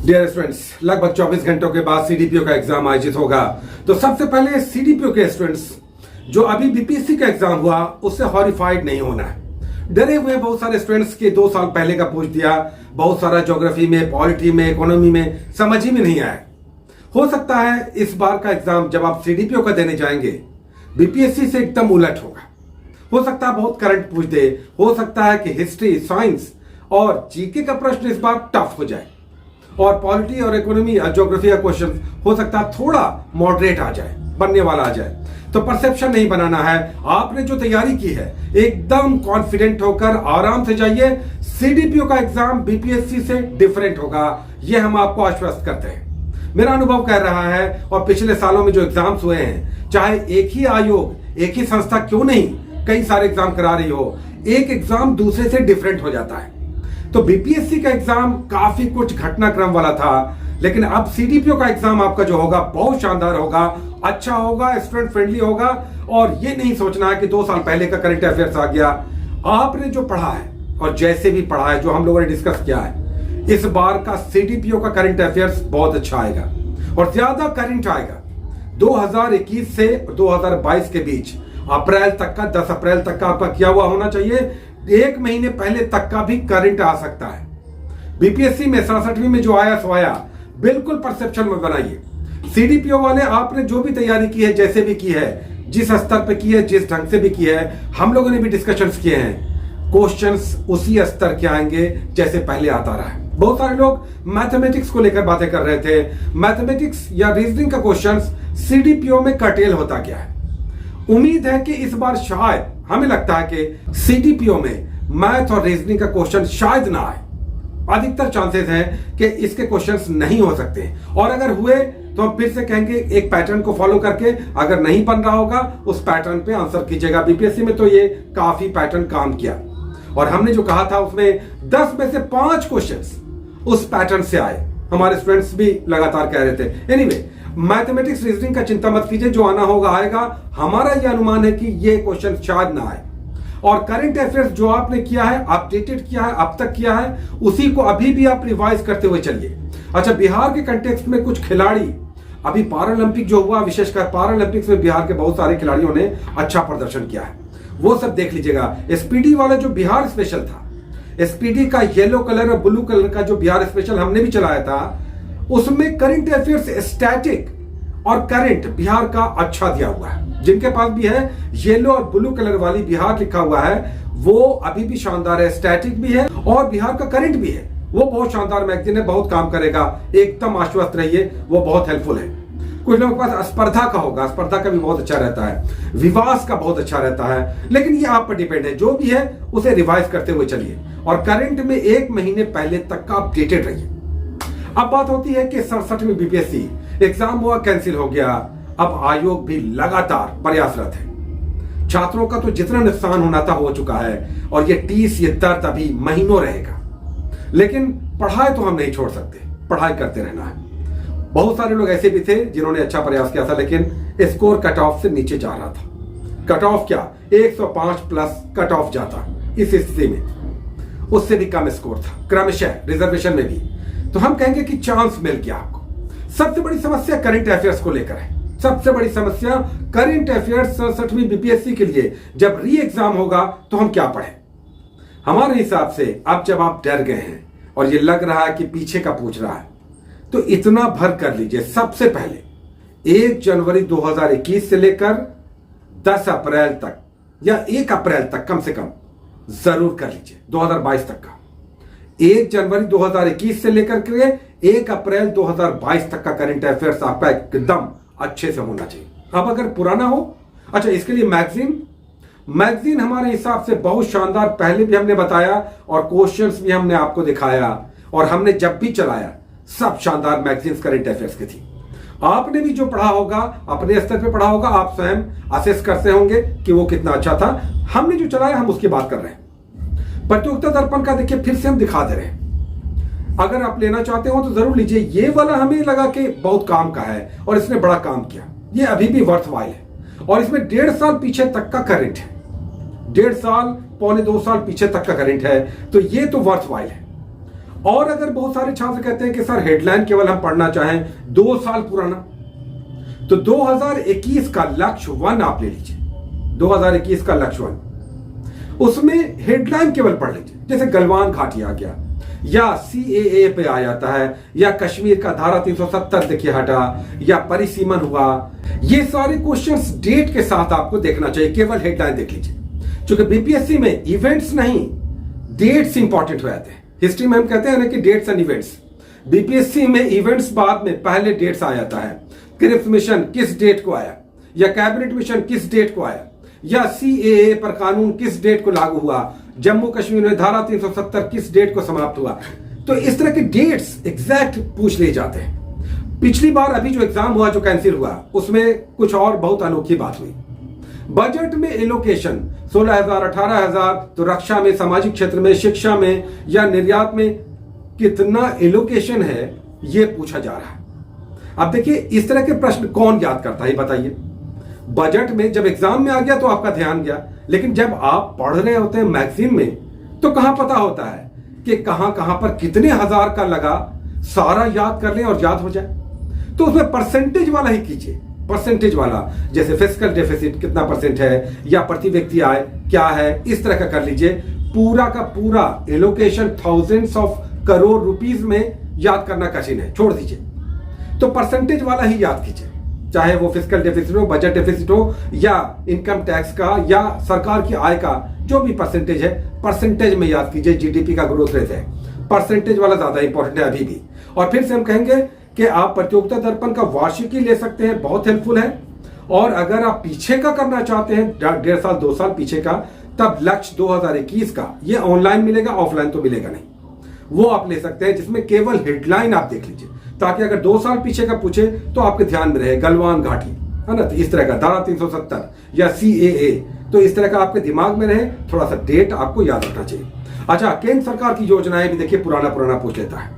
Dear students, लगभग 24 घंटों के बाद सीडीपीओ का एग्जाम आयोजित होगा। तो सबसे पहले सीडीपीओ के स्टूडेंट्स जो अभी बीपीएससी का एग्जाम हुआ उससे हॉरिफाइड नहीं होना है। डरे हुए बहुत सारे स्टूडेंट्स के 2 साल पहले का पूछ दिया, बहुत सारा ज्योग्राफी में, पॉलिटी में, इकोनॉमी में समझ ही में नहीं आया। हो सकता है इस बार का एग्जाम जब आप सीडीपीओ का देने जाएंगे बीपीएससी से एकदम उलट होगा। हो सकता है बहुत करंट पूछ दे, हो सकता है कि हिस्ट्री, साइंस और जीके का प्रश्न इस बार टफ हो जाए और पॉलिटी और इकोनॉमी और ज्योग्राफी का क्वेश्चन हो सकता है थोड़ा मॉडरेट आ जाए, बनने वाला आ जाए। तो परसेप्शन नहीं बनाना है। आपने जो तैयारी की है एकदम कॉन्फिडेंट होकर आराम से जाइए। सीडीपीओ का एग्जाम बीपीएससी से डिफरेंट होगा, यह हम आपको आश्वस्त करते हैं। मेरा अनुभव कह रहा है और पिछले सालों में जो एग्जाम्स हुए हैं, चाहे एक ही आयोग, एक ही संस्था क्यों नहीं कई सारे एग्जाम करा रही हो, एक एग्जाम दूसरे से डिफरेंट हो जाता है। तो बीपीएससी का एग्जाम काफी कुछ घटनाक्रम वाला था, लेकिन अब सीडीपीओ का एग्जाम आपका जो होगा बहुत शानदार होगा, अच्छा होगा, स्टूडेंट फ्रेंडली होगा। और ये नहीं सोचना है कि 2 साल पहले का करंट अफेयर्स आ गया। आपने जो पढ़ा है और जैसे भी पढ़ा है, जो हम लोगों ने डिस्कस किया है, इस बार का सीडीपीओ का करंट अफेयर्स बहुत अच्छा आएगा और ज्यादा करंट आएगा। 2021 से 2022 के बीच अप्रैल तक का, 10 अप्रैल तक का आपका किया हुआ होना चाहिए। 1 महीने पहले तक का भी करंट आ सकता है। बीपीएससी में 67वीं में जो आया सो आया, बिल्कुल परसेप्शन में बनाइए। सीडीपीओ वाले आपने जो भी तैयारी की है, जैसे भी की है, जिस स्तर पे की है, जिस ढंग से भी की है, हम लोगों ने भी डिस्कशंस किए हैं, क्वेश्चंस उसी स्तर के आएंगे जैसे पहले आता रहा है। बहुत सारे लोग मैथमेटिक्स को लेकर बातें कर रहे थे। मैथमेटिक्स या रीजनिंग का क्वेश्चंस सीडीपीओ में कर्टेल होता गया है। उम्मीद है कि इस बार शायद, हमें लगता है कि सीडीपीओ में मैथ और रीजनिंग का क्वेश्चन शायद ना आए। अधिकतर चांसेस हैं कि इसके क्वेश्चंस नहीं हो सकते, और अगर हुए तो हम फिर से कहेंगे एक पैटर्न को फॉलो करके, अगर नहीं बन रहा होगा उस पैटर्न पे आंसर कीजिएगा। बीपीएससी में तो ये काफी पैटर्न काम किया और हमने जो कहा था उसमें 10 में से 5 क्वेश्चंस उस पैटर्न से आए। हमारे स्टूडेंट्स भी लगातार कह रहे थे। एनीवे, मैथमेटिक्स, रीजनिंग का चिंता मत कीजिए, जो आना होगा आएगा। हमारा यह अनुमान है कि ये क्वेश्चन शायद ना आए। और करंट अफेयर्स जो आपने किया है, अपडेटेड किया है, अब तक किया है, उसी को अभी भी आप रिवाइज करते हुए चलिए। अच्छा, बिहार के कंटेक्स्ट में कुछ खिलाड़ी, अभी पैरालंपिक जो हुआ, विशेषकर पैरालंपिक्स में बिहार के बहुत सारे खिलाड़ियों ने अच्छा प्रदर्शन किया है, वो सब देख लीजिएगा। स्पीडी वाला जो बिहार स्पेशल था, स्पीडी का येलो कलर और ब्लू कलर का जो बिहार स्पेशल हमने भी चलाया था, उसमें करंट अफेयर्स स्टैटिक और करंट बिहार का अच्छा दिया हुआ है। जिनके पास भी है येलो और ब्लू कलर वाली बिहार लिखा हुआ है, वो अभी भी शानदार है, स्टैटिक भी है और बिहार का करंट भी है। वो बहुत शानदार मैगजीन है, बहुत काम करेगा, एकदम आश्वस्त रहिए, वो बहुत हेल्पफुल है। कुछ लोगों के पास स्पर्धा का होगा, स्पर्धा का भी बहुत अच्छा रहता है, विवास का बहुत अच्छा रहता है, लेकिन ये आप पर डिपेंड है। जो भी है उसे रिवाइज करते हुए चलिए और करंट में 1 महीने पहले तक का अपडेटेड रहिए। अब बात होती है कि 67वीं बीपीएससी एग्जाम हुआ, कैंसिल हो गया। अब आयोग भी लगातार प्रयासरत है। छात्रों का तो जितना नुकसान होना था हो चुका है और ये टीस, ये दर्द अभी महीनों रहेगा। लेकिन पढ़ाई तो हम नहीं छोड़ सकते, पढ़ाई करते रहना है। बहुत सारे लोग ऐसे भी थे जिन्होंने अच्छा प्रयास किया था, लेकिन स्कोर कट ऑफ से नीचे जा रहा था। कट ऑफ क्या, 105 प्लस कट ऑफ जाता इस स्थिति में, उससे भी कम स्कोर था क्रमशः रिजर्वेशन में भी। तो हम कहेंगे कि चांस मिल गया आपको। सबसे बड़ी समस्या करंट अफेयर्स को लेकर है। सबसे बड़ी समस्या करंट अफेयर्स 67वीं बीपीएससी के लिए जब री एग्जाम होगा तो हम क्या पढ़ें। हमारे हिसाब से अब जब आप डर गए हैं और ये लग रहा है कि पीछे का पूछ रहा है, तो इतना भर कर लीजिए। सबसे पहले 1 जनवरी 2021 से लेकर 10 अप्रैल तक या 1 अप्रैल तक कम से कम जरूर कर लीजिए, 2022 तक का। 1 जनवरी 2021 से लेकर के 1 अप्रैल 2022 तक का करंट अफेयर्स आपका एकदम अच्छे से होना चाहिए। अब अगर पुराना हो, अच्छा, इसके लिए मैगजीन हमारे हिसाब से बहुत शानदार, पहले भी हमने बताया और क्वेश्चंस भी हमने आपको दिखाया और हमने जब भी चलाया सब शानदार मैगजीन्स करंट अफेयर्स की थी। आपने भी जो पढ़ा होगा, अपने स्तर पे पढ़ा होगा, आप स्वयं असेस करते होंगे कि वो कितना अच्छा था। हमने जो चलाया हम उसकी बात कर रहे हैं। प्रतियोगिता दर्पण का देखिए फिर से हम दिखा दे रहे हैं। अगर आप लेना चाहते हो तो जरूर लीजिए। ये वाला हमें लगा कि बहुत काम का है और इसने बड़ा काम किया, ये अभी भी वर्थवाइल है और इसमें 1.5 साल पीछे तक का करंट है। 1.5 साल, 1.25 साल पीछे तक का करंट है, तो ये तो वर्थवाइल है। और अगर बहुत सारे छात्र कहते हैं कि सर हेडलाइन केवल हम पढ़ना चाहें 2 साल पुराना, तो 2021 का लक्ष्य 1 आप ले लीजिए। 2021 का लक्ष्य 1, उसमें हेडलाइन केवल पढ़ लीजिए। जैसे गलवान घाटी आ गया, या CAA पे आ जाता है, या कश्मीर का धारा 370 देखिए हटा, या परिसीमन हुआ। ये सारे क्वेश्चंस डेट के साथ आपको देखना चाहिए, केवल हेडलाइन देख लीजिए। क्योंकि बीपीएससी में इवेंट्स नहीं, डेट्स इंपॉर्टेंट हो जाते हैं। हिस्ट्री में हम कहते हैं ना कि डेट्स एंड इवेंट्स, बीपीएससी में इवेंट्स बाद में, पहले डेट्स आ जाता है। क्रिप्स मिशन किस डेट को आया, या कैबिनेट मिशन किस डेट को आया, या CAA पर कानून किस डेट को लागू हुआ, जम्मू कश्मीर में धारा 370 किस डेट को समाप्त हुआ। तो इस तरह के डेट्स एग्जैक्ट पूछ लिए जाते हैं। पिछली बार अभी जो एग्जाम हुआ, जो कैंसिल हुआ, उसमें कुछ और बहुत अनोखी बात हुई। बजट में एलोकेशन 16,000, 18,000, तो रक्षा में, सामाजिक क्षेत्र में, शिक्षा में या निर्यात में कितना एलोकेशन है, यह पूछा जा रहा है। अब देखिए, इस तरह के प्रश्न कौन याद करता है बताइए। बजट में जब एग्जाम में आ गया तो आपका ध्यान गया, लेकिन जब आप पढ़ रहे होते हैं मैगजीन में, तो कहां पता होता है कि कहां कहां पर कितने हजार का लगा, सारा याद कर लें और याद हो जाए। तो उसमें परसेंटेज वाला ही कीजिए, परसेंटेज वाला, जैसे फिस्कल डेफिसिट कितना परसेंट है, या प्रति व्यक्ति आय क्या है, इस तरह का कर लीजिए। पूरा का पूरा allocation thousands of crore rupees में याद करना कठिन है, छोड़ दीजिए। तो परसेंटेज वाला ही याद कीजिए, चाहे वो फिस्कल डेफिसिट हो, बजट डेफिसिट हो, या इनकम टैक्स का, या सरकार की आय का, जो भी परसेंटेज है, परसेंटेज में याद कीजिए। जीडीपी का ग्रोथ रेट है, परसेंटेज वाला ज्यादा इंपॉर्टेंट है अभी भी। और फिर से हम कहेंगे कि आप प्रतियोगिता दर्पण का वार्षिकी ले सकते हैं, बहुत हेल्पफुल है। और अगर आप पीछे का करना चाहते हैं, 1.5 साल 2 साल पीछे का, तब लक्ष्य 2021 का, ये ऑनलाइन मिलेगा, ऑफलाइन तो मिलेगा नहीं, वो आप ले सकते हैं, जिसमें केवल हेडलाइन आप देख लीजिए, ताकि अगर 2 साल पीछे का पूछे तो आपके ध्यान में रहे। गलवान घाटी है ना, तो इस तरह का धारा 370 या CAA, तो इस तरह का आपके दिमाग में रहे। थोड़ा सा डेट आपको याद रखना चाहिए। अच्छा, केंद्र सरकार की योजनाएं भी देखिए, पुराना पूछ लेता है,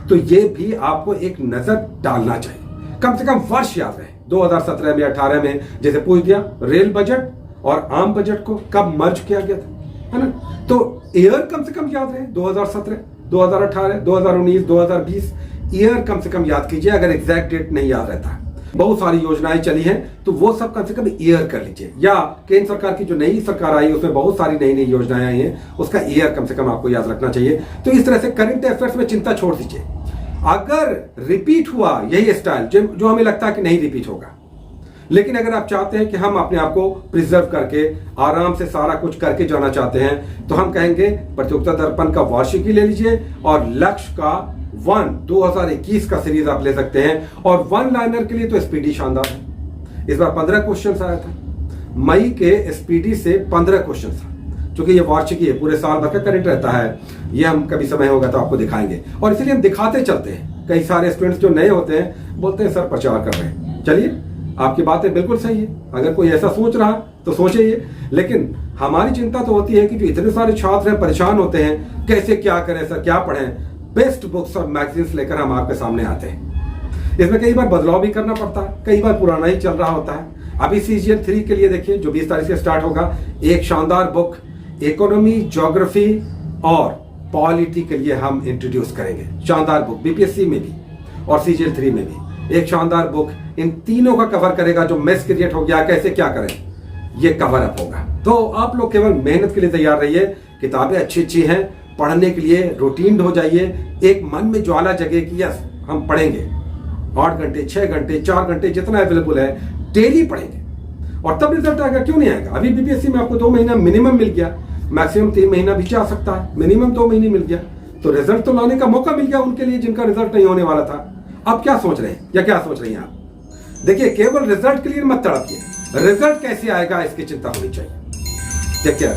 तो ये भी आपको एक नजर डालना चाहिए। कम से कम वर्ष याद रहे, 2017 में, 18 में, जैसे पूछ दिया रेल बजट और आम बजट को कब मर्ज किया गया था, है ना। तो ईयर कम से कम याद रहे, 2017, 2018, 2019, 2020, ईयर कम से कम याद कीजिए। अगर एग्जैक्ट डेट नहीं याद रहता है, बहुत सारी योजनाएं चली हैं, तो वो सब कम से कम ईयर कर लीजिए। या केंद्र सरकार की जो नई सरकार आई, उसमें बहुत सारी नई नई योजनाएं आई हैं, उसका ईयर कम से कम आपको याद रखना चाहिए। तो इस तरह से करंट अफेयर्स में चिंता छोड़ दीजिए। अगर रिपीट हुआ यही स्टाइल, जो हमें लगता है कि नहीं रिपीट होगा, लेकिन अगर आप चाहते हैं कि हम अपने आप को प्रिजर्व करके आराम से सारा कुछ करके जाना चाहते हैं, तो हम कहेंगे प्रतियोगिता दर्पण का वार्षिकी ले लीजिए, और लक्ष्य का 1 2021 का सीरीज आप ले सकते हैं। और 1 लाइनर के लिए तो स्पीडी शानदार है। इस बार 15 क्वेश्चन आया था, मई के स्पीडी से 15 क्वेश्चन था। क्योंकि ये वार्षिकी है, पूरे साल भर का करंट रहता है, ये हम कभी समय होगा तो आपको दिखाएंगे, और इसलिए हम दिखाते चलते हैं। कई सारे स्टूडेंट्स जो नए होते हैं बोलते हैं सर प्रचार कर रहे हैं। चलिए, आपकी बातें बिल्कुल सही है, अगर कोई ऐसा सोच रहा तो सोचिए, लेकिन हमारी चिंता तो होती है कि जो इतने सारे छात्र हैं, परेशान होते हैं, कैसे क्या करें सर, क्या पढ़ें। बेस्ट बुक्स और मैगजीन्स लेकर हम आपके सामने आते हैं। इसमें कई बार बदलाव भी करना पड़ता है, कई बार पुराना ही चल रहा होता है। अभी CGL 3 के लिए देखिए, जो 20 तारीख से स्टार्ट होगा, एक शानदार बुक इकोनॉमी, ज्योग्राफी और पॉलिटी के लिए हम इंट्रोड्यूस करेंगे। शानदार बुक, बीपीएससी में भी और CGL 3 में भी एक शानदार बुक इन तीनों का कवर करेगा। जो मेस क्रिएट हो गया, कैसे क्या करें, ये कवर अप होगा। तो आप लोग केवल मेहनत के लिए तैयार रहिए, किताबें अच्छी अच्छी हैं, पढ़ने के लिए रूटीन हो जाइए, एक मन में ज्वाला जगे कि यस हम पढ़ेंगे, 8 घंटे, 6 घंटे, 4 घंटे, जितना अवेलेबल है डेली पढ़ेंगे, और तब रिजल्ट आएगा। क्यों नहीं आएगा? अभी बीपीएससी में आपको 2 महीना मिनिमम मिल गया, मैक्सिमम 3 महीना भी जा सकता है, मिनिमम 2 महीने मिल गया, तो रिजल्ट तो लाने का मौका मिल गया उनके लिए जिनका रिजल्ट नहीं होने वाला था। आप क्या सोच रहे हैं, या क्या सोच रही हैं आप? देखिए, केवल रिजल्ट के लिए मत तड़पिए, रिजल्ट कैसे आएगा इसकी चिंता होनी चाहिए। देखिए।